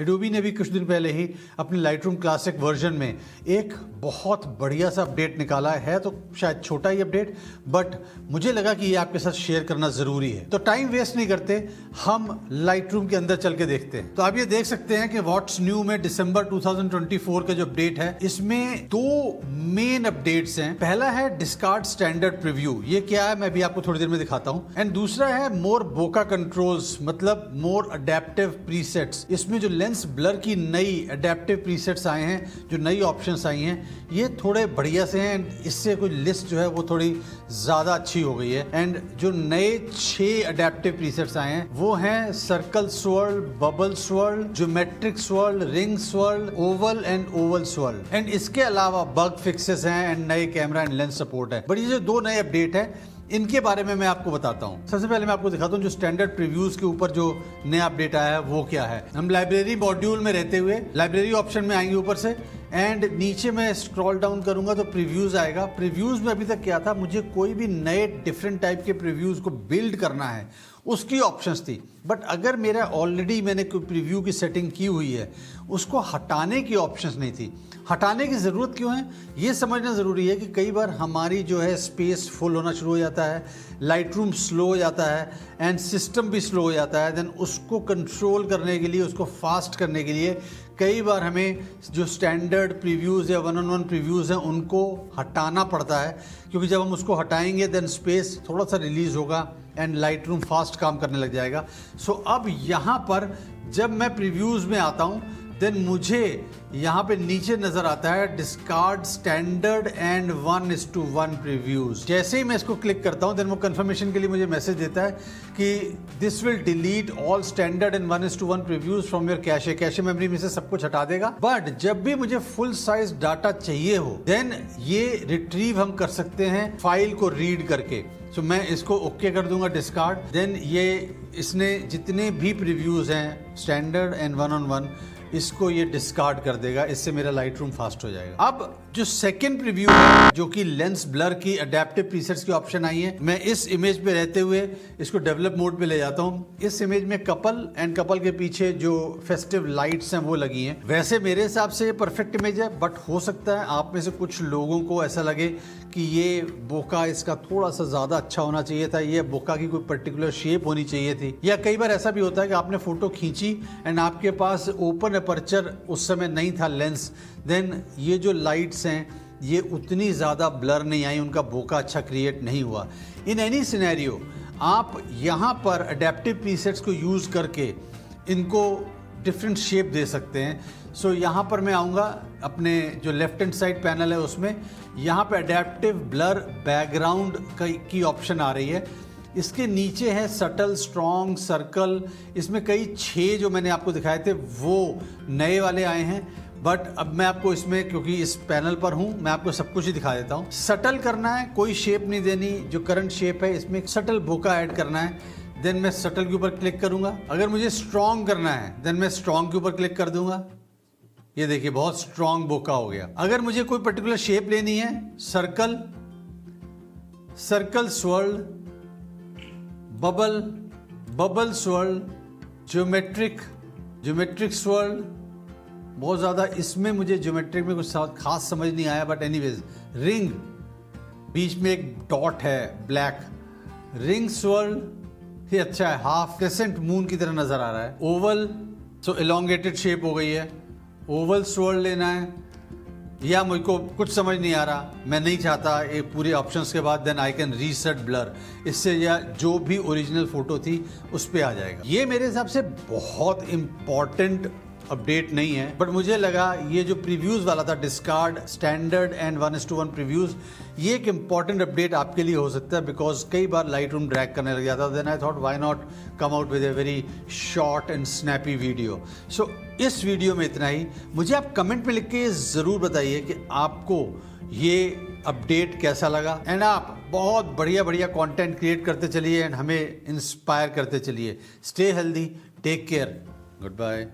Adobe ने भी कुछ दिन पहले ही अपने लाइटरूम क्लासिक वर्जन में एक बहुत बढ़िया सा अपडेट निकाला है। तो शायद छोटा ही अपडेट, बट मुझे लगा कि ये आपके साथ शेयर करना जरूरी है। तो टाइम वेस्ट नहीं करते, हम लाइटरूम के अंदर चल के देखते हैं। तो आप ये देख सकते हैं कि व्हाट्स न्यू में दिसंबर 2024 का जो अपडेट है, इसमें दो मेन अपडेट्स हैं। पहला है डिस्कार्ड स्टैंडर्ड प्रीव्यू। ये क्या है मैं भी आपको थोड़ी देर में दिखाता हूँ। एंड दूसरा है मोर बोका कंट्रोल्स, मतलब मोर अडेप्टिव प्रीसेट्स। इसमें जो लेंस ब्लर की नई अडेप्टिव प्रीसेट्स आए हैं, जो नई ऑप्शंस आई हैं, ये थोड़े बढ़िया से हैं। एंड इससे कोई लिस्ट जो है वो थोड़ी ज़्यादा अच्छी हो गई है। एंड जो नए 6 अडेप्टिव प्रीसेट्स आए हैं वो हैं circle swirl, bubble swirl, geometric swirl, ring swirl, Oval and Oval swirl. And इसके अलावा बग फिक्सेस हैं एंड नए कैमरा एंड लेंस सपोर्ट है। बट ये जो दो नए अपडेट है इनके बारे में मैं आपको बताता हूँ। सबसे पहले मैं आपको दिखाता हूँ जो स्टैंडर्ड प्रीव्यूज के ऊपर जो नया अपडेट आया है वो क्या है। हम लाइब्रेरी मॉड्यूल में रहते हुए लाइब्रेरी ऑप्शन में आएंगे ऊपर से, एंड नीचे में स्क्रॉल डाउन करूंगा तो प्रीव्यूज आएगा। प्रीव्यूज में अभी तक क्या था, मुझे कोई भी नए डिफरेंट टाइप के प्रीव्यूज को बिल्ड करना है उसकी ऑप्शंस थी। बट अगर मेरा ऑलरेडी मैंने कोई प्रीव्यू की सेटिंग की हुई है, उसको हटाने की ऑप्शंस नहीं थी। हटाने की ज़रूरत क्यों है, ये समझना ज़रूरी है कि कई बार हमारी जो है स्पेस फुल होना शुरू हो जाता है, लाइटरूम स्लो हो जाता है एंड सिस्टम भी स्लो हो जाता है। देन उसको कंट्रोल करने के लिए, उसको फास्ट करने के लिए कई बार हमें जो स्टैंडर्ड प्रीव्यूज़ या 1-on-1 प्रीव्यूज़ हैं उनको हटाना पड़ता है, क्योंकि जब हम उसको हटाएंगे देन स्पेस थोड़ा सा रिलीज़ होगा एंड लाइटरूम फास्ट काम करने लग जाएगा। सो अब यहाँ पर जब मैं प्रीव्यूज़ में आता हूँ देन मुझे यहाँ पे नीचे नजर आता है डिस्कार्ड स्टैंडर्ड एंड 1:1 प्रीव्यूज। जैसे ही मैं इसको क्लिक करता हूँ देन वो कंफर्मेशन के लिए मुझे मैसेज देता है कि this will delete all standard and 1:1 previews from your cache. Cache memory में से सब कुछ हटा देगा। बट जब भी मुझे फुल साइज डाटा चाहिए हो देन ये रिट्रीव हम कर सकते हैं फाइल को रीड करके। सो मैं इसको ओके कर दूंगा डिस्कार्ड। देन ये इसने जितने भी प्रीव्यूज हैं स्टैंडर्ड एंड 1-on-1 इसको ये डिस्कार्ड कर देगा। इससे मेरा लाइटरूम फास्ट हो जाएगा। अब जो सेकंड प्रीव्यू है जो कि लेंस ब्लर की अडेप्टिव प्रीसेट्स की ऑप्शन आई है, मैं इस इमेज पे रहते हुए इसको डेवलप मोड पे ले जाता हूँ। इस इमेज में कपल एंड कपल के पीछे जो फेस्टिव लाइट्स हैं वो लगी हैं। वैसे मेरे हिसाब से ये परफेक्ट इमेज है, बट हो सकता है आप में से कुछ लोगों को ऐसा लगे कि ये बोका इसका थोड़ा सा ज्यादा अच्छा होना चाहिए था, ये बोका की कोई पर्टिकुलर शेप होनी चाहिए थी। या कई बार ऐसा भी होता है कि आपने फोटो खींची एंड आपके पास ओपन अपर्चर उस समय नहीं था लेंस, देन ये जो लाइट्स हैं ये उतनी ज़्यादा ब्लर नहीं आई, उनका बोका अच्छा क्रिएट नहीं हुआ। इन एनी सिनेरियो आप यहाँ पर अडेप्टिव प्रीसेट्स को यूज़ करके इनको डिफरेंट शेप दे सकते हैं। सो यहाँ पर मैं आऊँगा अपने जो लेफ्ट हैंड साइड पैनल है उसमें, यहाँ पे अडेप्टिव ब्लर बैकग्राउंड की ऑप्शन आ रही है। इसके नीचे है सटल, स्ट्रॉन्ग, सर्कल। इसमें कई 6 जो मैंने आपको दिखाए थे वो नए वाले आए हैं। बट अब मैं आपको इसमें, क्योंकि इस पैनल पर हूं, मैं आपको सब कुछ ही दिखा देता हूं। सटल करना है, कोई शेप नहीं देनी, जो करंट शेप है इसमें एक सटल बोका ऐड करना है। देन मैं सटल के ऊपर क्लिक करूंगा। अगर मुझे स्ट्रॉन्ग करना है देन मैं स्ट्रॉन्ग के ऊपर क्लिक कर दूंगा। ये देखिए बहुत स्ट्रॉन्ग बोका हो गया। अगर मुझे कोई पर्टिकुलर शेप लेनी है, circle, circle swirl, bubble, bubble swirl, geometric, geometric swirl. बहुत ज़्यादा इसमें मुझे ज्योमेट्रिक में कुछ खास समझ नहीं आया, बट एनीवेज रिंग, बीच में एक डॉट है ब्लैक, रिंग स्वर्ल, ये अच्छा है, हाफ क्रेसेंट मून की तरह नजर आ रहा है। ओवल, सो एलोंगेटेड शेप हो गई है। ओवल स्वर्ल लेना है, या मुझको कुछ समझ नहीं आ रहा, मैं नहीं चाहता ये पूरे ऑप्शंस के बाद, then I can reset blur. इससे या जो भी ओरिजिनल फोटो थी उस पर आ जाएगा। ये मेरे हिसाब से बहुत इंपॉर्टेंट अपडेट नहीं है, बट मुझे लगा ये जो प्रीव्यूज वाला था डिस्कार्ड स्टैंडर्ड एंड 1:1 प्रीव्यूज, ये एक इंपॉर्टेंट अपडेट आपके लिए हो सकता है। बिकॉज कई बार लाइटरूम ड्रैग करने लग जाता है। Then I thought why not come out with a very short and snappy video. So इस वीडियो में इतना ही। मुझे आप कमेंट में लिख के ज़रूर बताइए कि आपको ये अपडेट कैसा लगा। एंड आप बहुत बढ़िया बढ़िया कंटेंट क्रिएट करते चलिए एंड हमें इंस्पायर करते चलिए। Stay healthy, take care, good bye.